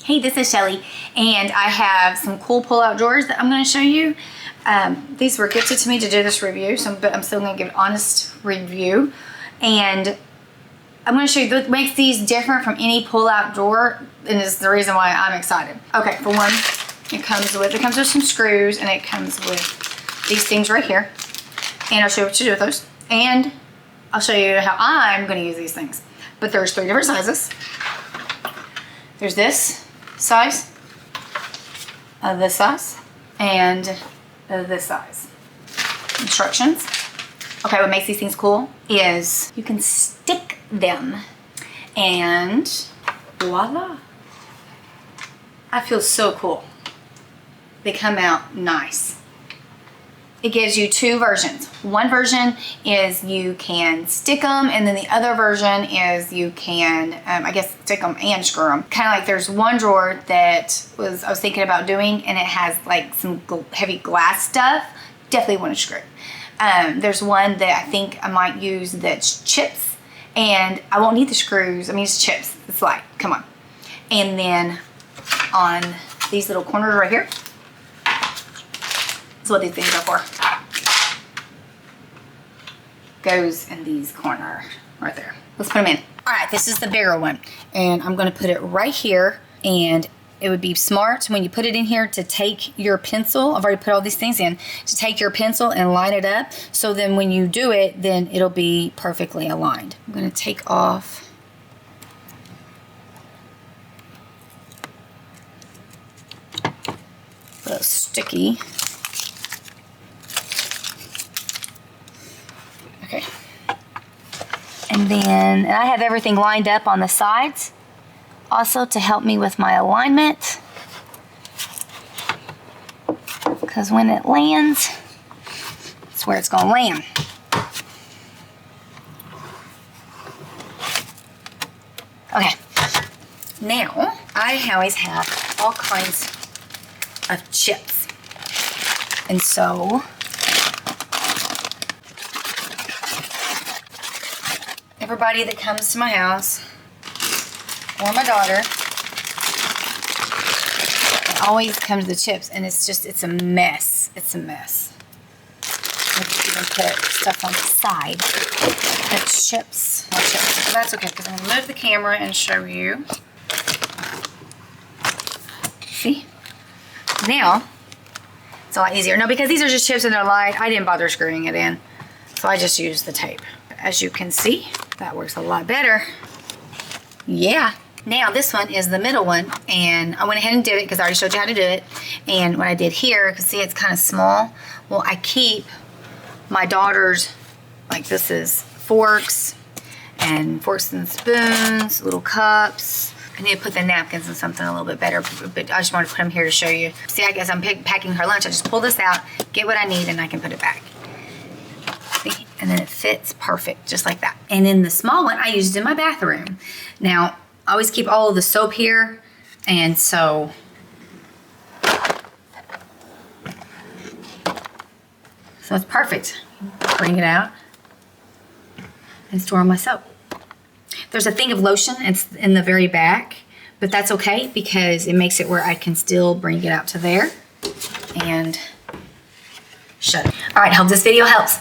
Hey, this is Shelly, and I have some cool pull-out drawers that I'm going to show you. These were gifted to me to do this review, but I'm still going to give an honest review. And I'm going to show you what makes these different from any pull-out drawer, and is the reason why I'm excited. Okay, for one, it comes with some screws, and it comes with these things right here. And I'll show you what to do with those. And I'll show you how I'm going to use these things. But there's 3 different sizes. There's this size, this size, and this size. Instructions. Okay, what makes these things cool is you can stick them and voila. I feel so cool. They come out nice. It gives you 2 versions. One version is you can stick them, and then the other version is you can, I guess, stick them and screw them. Kind of like there's one drawer that I was thinking about doing, and it has like some heavy glass stuff. Definitely want to screw. There's one that I think I might use that's chips, and I won't need the screws. I mean, it's chips. It's light. Come on. And then on these little corners right here, that's what these things are for. Goes in these corners right there. Let's put them in. All right, this is the bigger one, and I'm going to put it right here. And it would be smart when you put it in here to take your pencil. I've already put all these things in, to take your pencil and line it up. So then when you do it, then it'll be perfectly aligned. I'm going to take off the sticky. Okay. And then I have everything lined up on the sides also to help me with my alignment, because when it lands, it's where it's going to land. Okay. Now, I always have all kinds of chips. And so everybody that comes to my house, or my daughter, it always comes to the chips, and it's a mess. It's a mess. Let's even put stuff on the side. That's chips. More chips. But that's okay, because I'm going to move the camera and show you. See? Now, it's a lot easier. No, because these are just chips and they're light, I didn't bother screwing it in. So I just used the tape. As you can see, that works a lot better. Yeah. Now this one is the middle one, and I went ahead and did it because I already showed you how to do it. And what I did here, you can see it's kind of small. Well, I keep my daughter's, like this is forks and spoons, little cups. I need to put the napkins in something a little bit better, but I just wanted to put them here to show you. See, I guess I'm packing her lunch. I just pull this out, get what I need, and I can put it back. See? And then it fits perfect, just like that. And then the small one I used in my bathroom. Now, I always keep all of the soap here, and so it's perfect. Bring it out and store my soap. There's a thing of lotion, it's in the very back, but that's okay because it makes it where I can still bring it out to there and shut it. All right, hope this video helps.